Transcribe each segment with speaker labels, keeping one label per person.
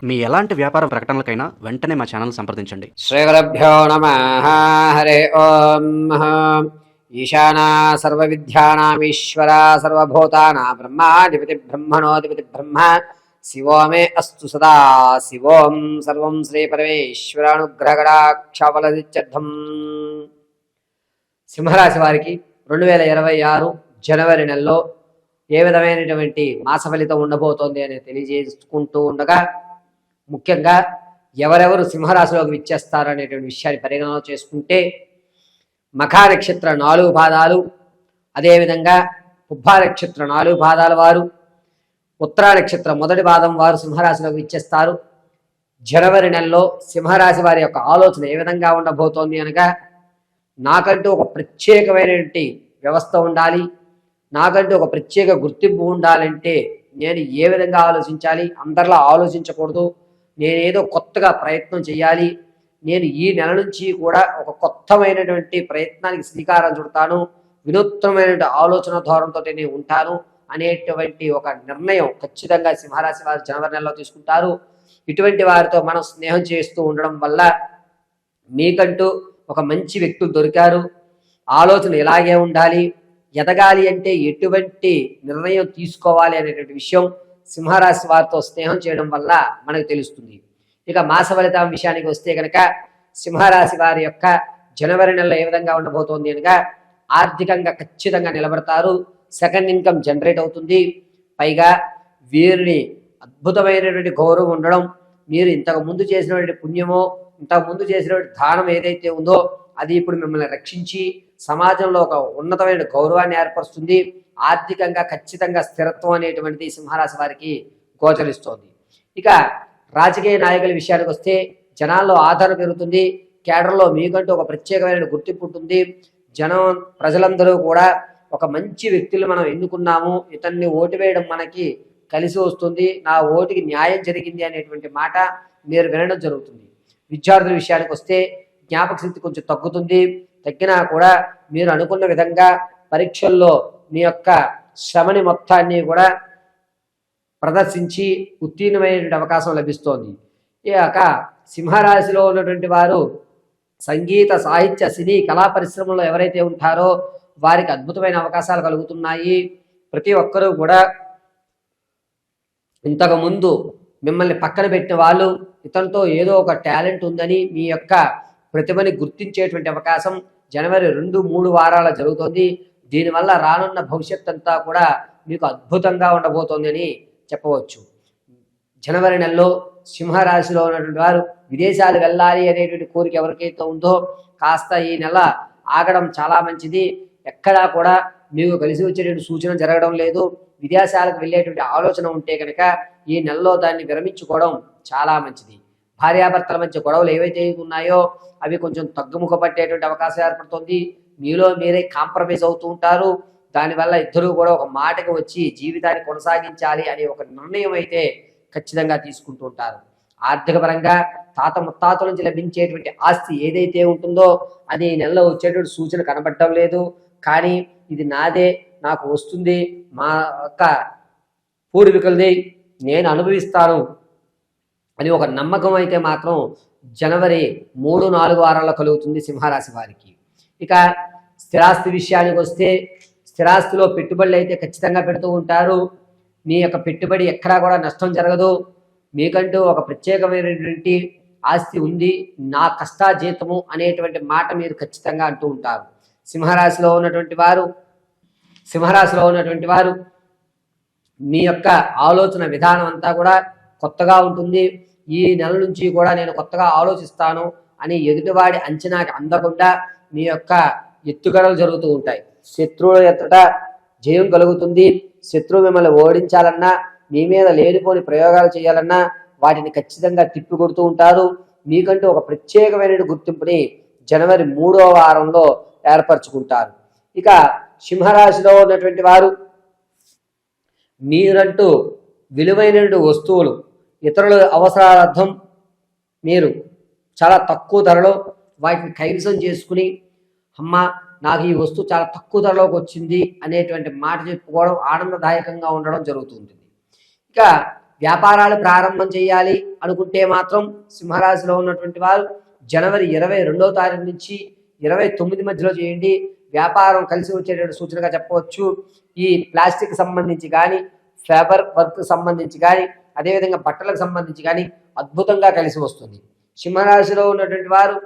Speaker 1: మీ ఎలాంటి వ్యాపార ప్రకటనలకైనా వెంటనే మా ఛానల్ సంప్రదించండి.
Speaker 2: శ్రీగురుభ్యో నమః. హరి ఓం. ఈశానా సర్వవిద్యానామీశ్వర సర్వభూతానాం బ్రహ్మాధిపతి బ్రహ్మణోధిపతి బ్రహ్మ శివో మే అస్తు సదా శివోం. సర్వం శ్రీ పరమేశ్వరానుగ్రహగడాక్షఫలదిత్యర్థం. సింహరాశి వారికి 2026 జనవరి నెలలో ఏ విధమైనటువంటి మాస ఫలితం ఉండబోతోంది అని తెలియజేసుకుంటూ ఉండగా, ముఖ్యంగా ఎవరెవరు సింహరాశిలోకి విచ్చేస్తారు అనేటువంటి విషయాన్ని పరిగణన చేసుకుంటే, మఖా నక్షత్ర 4 పాదాలు, అదేవిధంగా పుబ్బా నక్షత్ర 4 పాదాల వారు, ఉత్తరా నక్షత్ర మొదటి పాదం వారు సింహరాశిలోకి విచ్చేస్తారు. జనవరి నెలలో సింహరాశి వారి యొక్క ఆలోచన ఏ విధంగా ఉండబోతోంది అనగా, నాకంటూ ఒక ప్రత్యేకమైనటువంటి వ్యవస్థ ఉండాలి, నాకంటూ ఒక ప్రత్యేక గుర్తింపు ఉండాలంటే నేను ఏ విధంగా ఆలోచించాలి, అందరిలా ఆలోచించకూడదు, నేనేదో కొత్తగా ప్రయత్నం చేయాలి, నేను ఈ నెల నుంచి కూడా ఒక కొత్తమైనటువంటి ప్రయత్నానికి శ్రీకారం చుడతాను, వినూత్నమైనటువంటి ఆలోచన ధోరణితో నేను ఉంటాను అనేటువంటి ఒక నిర్ణయం ఖచ్చితంగా సింహరాశి వారు జనవరి నెలలో తీసుకుంటారు. ఇటువంటి వారితో మనం స్నేహం చేస్తూ ఉండడం వల్ల మీకంటూ ఒక మంచి వ్యక్తులు దొరికారు, ఆలోచన ఇలాగే ఉండాలి, ఎదగాలి అంటే ఎటువంటి నిర్ణయం తీసుకోవాలి అనేటువంటి విషయం సింహరాశి వారితో స్నేహం చేయడం వల్ల మనకు తెలుస్తుంది. ఇక మాస ఫలితం విషయానికి వస్తే కనుక, సింహరాశి వారి యొక్క జనవరి నెలలో ఏ విధంగా ఉండబోతోంది అనగా, ఆర్థికంగా ఖచ్చితంగా నిలబడతారు, సెకండ్ ఇన్కమ్ జనరేట్ అవుతుంది, పైగా వీరిని అద్భుతమైనటువంటి గౌరవం ఉండడం, మీరు ఇంతకు ముందు చేసినటువంటి పుణ్యమో ఇంతకు ముందు చేసినటువంటి దానం ఏదైతే ఉందో అది ఇప్పుడు మిమ్మల్ని రక్షించి సమాజంలో ఒక ఉన్నతమైన గౌరవాన్ని ఏర్పరుస్తుంది. ఆర్థికంగా ఖచ్చితంగా స్థిరత్వం అనేటువంటిది సింహరాశి వారికి గోచరిస్తోంది. ఇక రాజకీయ నాయకుల విషయానికి వస్తే జనాల్లో ఆదరణ పెరుగుతుంది, కేడర్లో మీకంటూ ఒక ప్రత్యేకమైన గుర్తింపు ఉంటుంది, ప్రజలందరూ కూడా ఒక మంచి వ్యక్తులు మనం ఎన్నుకున్నాము, ఇతన్ని ఓటు వేయడం మనకి కలిసి వస్తుంది, నా ఓటుకి న్యాయం జరిగింది అనేటువంటి మాట మీరు వినడం జరుగుతుంది. విద్యార్థుల విషయానికి వస్తే జ్ఞాపక శక్తి కొంచెం తగ్గుతుంది, తగ్గినా కూడా మీరు అనుకున్న విధంగా పరీక్షల్లో మీ యొక్క శ్రమని మొత్తాన్ని కూడా ప్రదర్శించి ఉత్తీర్ణమైనటువంటి అవకాశం లభిస్తోంది. ఇక సింహరాశిలో ఉన్నటువంటి వారు సంగీత, సాహిత్య, సినీ, కళా పరిశ్రమలో ఎవరైతే ఉంటారో వారికి అద్భుతమైన అవకాశాలు కలుగుతున్నాయి. ప్రతి ఒక్కరూ కూడా ఇంతకుముందు మిమ్మల్ని పక్కన పెట్టిన వాళ్ళు ఇతనితో ఏదో ఒక టాలెంట్ ఉందని మీ యొక్క ప్రతిభని గుర్తించేటువంటి అవకాశం జనవరి 2-3 వారాల జరుగుతుంది. దీనివల్ల రానున్న భవిష్యత్ అంతా కూడా మీకు అద్భుతంగా ఉండబోతోంది అని చెప్పవచ్చు. జనవరి నెలలో సింహరాశిలో ఉన్నటువంటి వారు విదేశాలు వెళ్ళాలి అనేటువంటి కోరిక ఎవరికైతే ఉందో కాస్త ఈ నెల ఆగడం చాలా మంచిది. ఎక్కడా కూడా మీకు కలిసి వచ్చేటువంటి సూచన జరగడం లేదు. విదేశాలకు వెళ్ళేటువంటి ఆలోచన ఉంటే కనుక ఈ నెలలో దాన్ని విరమించుకోవడం చాలా మంచిది. భార్యాభర్తల మధ్య గొడవలు ఏవైతే ఉన్నాయో అవి కొంచెం తగ్గుముఖ పట్టేటువంటి అవకాశం ఏర్పడుతుంది. మీలో మీరే కాంప్రమైజ్ అవుతూ ఉంటారు. దానివల్ల ఇద్దరు కూడా ఒక మాటకు వచ్చి జీవితాన్ని కొనసాగించాలి అనే ఒక నిర్ణయం అయితే ఖచ్చితంగా తీసుకుంటూ ఉంటారు. ఆర్థిక పరంగా తాత ముత్తాతల నుంచి లభించేటువంటి ఆస్తి ఏదైతే ఉంటుందో అది ఈ నెలలో వచ్చేటువంటి సూచన కనబడటం లేదు. కానీ ఇది నాదే, నాకు వస్తుంది, మా యొక్క పూర్వీకులది, నేను అనుభవిస్తాను అని ఒక నమ్మకం అయితే మాత్రం జనవరి 3-4 వారాల్లో కలుగుతుంది సింహరాశి వారికి. ఇక స్థిరాస్తి విషయానికి వస్తే స్థిరాస్తిలో పెట్టుబడులు అయితే ఖచ్చితంగా పెడుతూ ఉంటారు. మీ యొక్క పెట్టుబడి ఎక్కడా కూడా నష్టం జరగదు. మీకంటూ ఒక ప్రత్యేకమైనటువంటి ఆస్తి ఉంది, నా కష్టాజీతము అనేటువంటి మాట మీరు ఖచ్చితంగా అంటూ ఉంటారు. సింహరాశిలో ఉన్నటువంటి వారు మీ యొక్క ఆలోచన విధానం అంతా కూడా కొత్తగా ఉంటుంది. ఈ నెల నుంచి కూడా నేను కొత్తగా ఆలోచిస్తాను అని ఎదుటివాడి అంచనాకి అందకుండా మీ యొక్క ఎత్తుగడలు జరుగుతూ ఉంటాయి. శత్రువుల ఎదుట జయం కలుగుతుంది. శత్రువు మిమ్మల్ని ఓడించాలన్నా, మీ మీద లేనిపోని ప్రయోగాలు చేయాలన్నా వాటిని ఖచ్చితంగా తిప్పికొడుతూ ఉంటారు. మీకంటూ ఒక ప్రత్యేకమైన గుర్తింపుని జనవరి 3వ వారంలో ఏర్పరచుకుంటారు. ఇక సింహరాశిలో ఉన్నటువంటి వారు మీరంటూ విలువైనటువంటి వస్తువులు ఇతరుల అవసరార్థం మీరు చాలా తక్కువ ధరలో వాటిని కైవసం చేసుకుని, అమ్మ నాకు ఈ వస్తువు చాలా తక్కువ ధరలోకి వచ్చింది అనేటువంటి మాట చెప్పుకోవడం ఆనందదాయకంగా ఉండడం జరుగుతుంది. ఇక వ్యాపారాలు ప్రారంభం చేయాలి అనుకుంటే మాత్రం సింహరాశిలో ఉన్నటువంటి వారు జనవరి 22వ తారీఖు నుంచి 29 మధ్యలో చేయండి. వ్యాపారం కలిసి వచ్చేటువంటి సూచనగా చెప్పవచ్చు. ఈ ప్లాస్టిక్ సంబంధించి కానీ, ఫేబర్ వర్క్ సంబంధించి కానీ, అదేవిధంగా బట్టలకు సంబంధించి కానీ అద్భుతంగా కలిసి వస్తుంది. సింహరాశిలో ఉన్నటువంటి వారు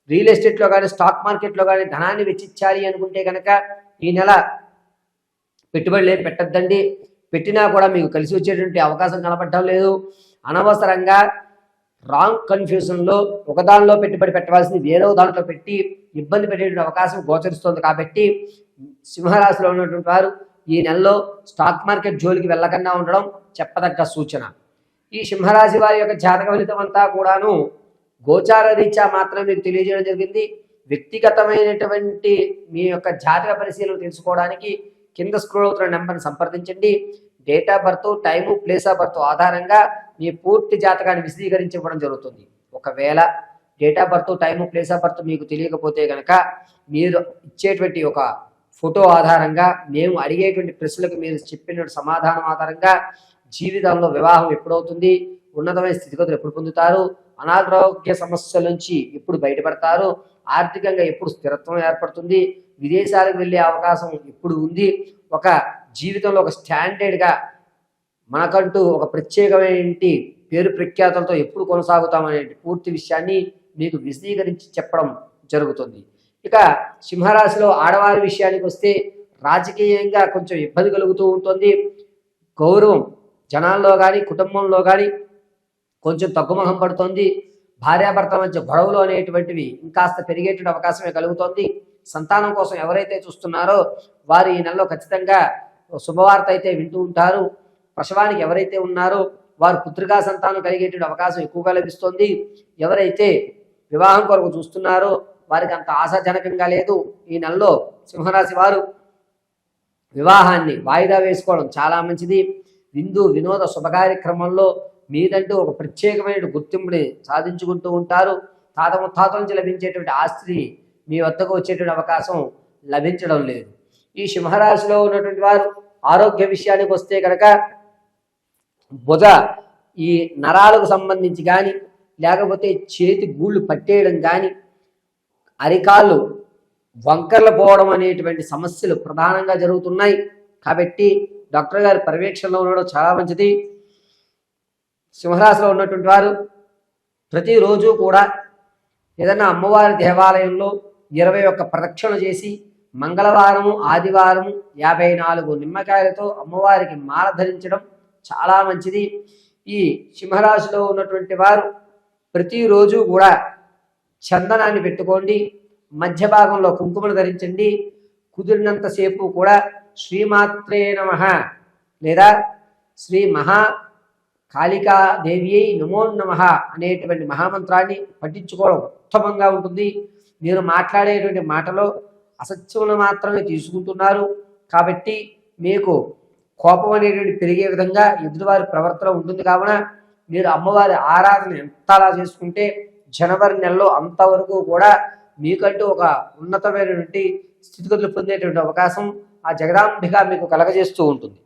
Speaker 2: రియల్ ఎస్టేట్లో కానీ, స్టాక్ మార్కెట్లో కానీ ధనాన్ని వెచ్చించాలి అనుకుంటే కనుక ఈ నెల పెట్టుబడులు ఏం పెట్టద్దండి. పెట్టినా కూడా మీకు కలిసి వచ్చేటువంటి అవకాశం కనపడటం లేదు. అనవసరంగా రాంగ్ కన్ఫ్యూజన్లో ఒకదానిలో పెట్టుబడి పెట్టవలసింది వేరే దాంట్లో పెట్టి ఇబ్బంది పెట్టేటువంటి అవకాశం గోచరిస్తుంది. కాబట్టి సింహరాశిలో ఉన్నటువంటి వారు ఈ నెలలో స్టాక్ మార్కెట్ జోలికి వెళ్ళకుండా ఉండడం చెప్పదగ్గ సూచన. ఈ సింహరాశి వారి యొక్క జాతక ఫలితం అంతా కూడాను గోచార రీత్యా మాత్రమే మీకు తెలియజేయడం జరిగింది. వ్యక్తిగతమైనటువంటి మీ యొక్క జాతక పరిశీలన తెలుసుకోవడానికి కింద స్క్రోల్ అవుతున్న నెంబర్ని సంప్రదించండి. Date of birth, time, place of birth ఆధారంగా మీ పూర్తి జాతకాన్ని విశదీకరించి ఇవ్వడం జరుగుతుంది. ఒకవేళ date of birth, time, place of birth మీకు తెలియకపోతే కనుక మీరు ఇచ్చేటువంటి ఒక ఫోటో ఆధారంగా మేము అడిగేటువంటి ప్రశ్నలకు మీరు చెప్పిన సమాధానం ఆధారంగా జీవితంలో వివాహం ఎప్పుడవుతుంది, ఉన్నతమైన స్థితిగతులు ఎప్పుడు పొందుతారు, అనారోగ్య సమస్యల నుంచి ఎప్పుడు బయటపడతారు, ఆర్థికంగా ఎప్పుడు స్థిరత్వం ఏర్పడుతుంది, విదేశాలకు వెళ్ళే అవకాశం ఎప్పుడు ఉంది, ఒక జీవితంలో ఒక స్టాండర్డ్గా మనకంటూ ఒక ప్రత్యేకమైన పేరు ప్రఖ్యాతులతో ఎప్పుడు కొనసాగుతామనే పూర్తి విషయాన్ని మీకు విశదీకరించి చెప్పడం జరుగుతుంది. ఇక సింహరాశిలో ఆడవారి విషయానికి వస్తే రాజకీయంగా కొంచెం ఇబ్బంది కలుగుతూ ఉంటుంది. గౌరవం జనాల్లో కానీ కుటుంబంలో కానీ కొంచెం తగ్గుముఖం పడుతుంది. భార్యాభర్తల మధ్య గొడవలు అనేటువంటివి ఇంకాస్త పెరిగేటువంటి అవకాశమే కలుగుతోంది. సంతానం కోసం ఎవరైతే చూస్తున్నారో వారు ఈ నెలలో ఖచ్చితంగా శుభవార్త అయితే వింటూ ఉంటారు. ప్రసవానికి ఎవరైతే ఉన్నారో వారు పుత్రికా సంతానం కలిగేటువంటి అవకాశం ఎక్కువగా లభిస్తుంది. ఎవరైతే వివాహం కొరకు చూస్తున్నారో వారికి అంత ఆశాజనకంగా లేదు. ఈ నెలలో సింహరాశి వారు వివాహాన్ని వాయిదా వేసుకోవడం చాలా మంచిది. విందు వినోద శుభకార్యక్రమంలో మీదంటూ ఒక ప్రత్యేకమైన గుర్తింపుని సాధించుకుంటూ ఉంటారు. తాత ముత్తాతల నుంచి లభించేటువంటి ఆస్తి మీ వద్దకు వచ్చేటువంటి అవకాశం లభించడం లేదు. ఈ సింహరాశిలో ఉన్నటువంటి వారు ఆరోగ్య విషయానికి వస్తే కనుక భుజ ఈ నరాలకు సంబంధించి కానీ, లేకపోతే చేతి గూళ్ళు పట్టేయడం కానీ, అరికాళ్ళు వంకర్లు పోవడం అనేటువంటి సమస్యలు ప్రధానంగా జరుగుతున్నాయి. కాబట్టి డాక్టర్ గారి పర్యవేక్షణలో ఉండడం చాలా మంచిది. సింహరాశిలో ఉన్నటువంటి వారు ప్రతిరోజు కూడా ఏదైనా అమ్మవారి దేవాలయంలో 21 ప్రదక్షిణలు చేసి మంగళవారము, ఆదివారము 54 నిమ్మకాయలతో అమ్మవారికి మాల ధరించడం చాలా మంచిది. ఈ సింహరాశిలో ఉన్నటువంటి వారు ప్రతిరోజు కూడా చందనాన్ని పెట్టుకోండి. మధ్య భాగంలో కుంకుమను ధరించండి. కుదిరినంతసేపు కూడా శ్రీమాత్రే నమః లేదా శ్రీ మహా కాళికాదేవి నమో నమః అనేటువంటి మహామంత్రాన్ని పఠించుకోవడం ఉత్తమంగా ఉంటుంది. మీరు మాట్లాడేటువంటి మాటలో అసత్యమును మాత్రమే తీసుకుంటున్నారు. కాబట్టి మీకు కోపం అనేటువంటి పెరిగే విధంగా ఎదుటివారి ప్రవర్తన ఉంటుంది. కావున మీరు అమ్మవారి ఆరాధన ఎంతలా చేసుకుంటే జనవరి నెలలో అంతవరకు కూడా మీకంటూ ఒక ఉన్నతమైనటువంటి స్థితిగతులు పొందేటువంటి అవకాశం ఆ జగదాంబిక మీకు కలగజేస్తూ ఉంటుంది.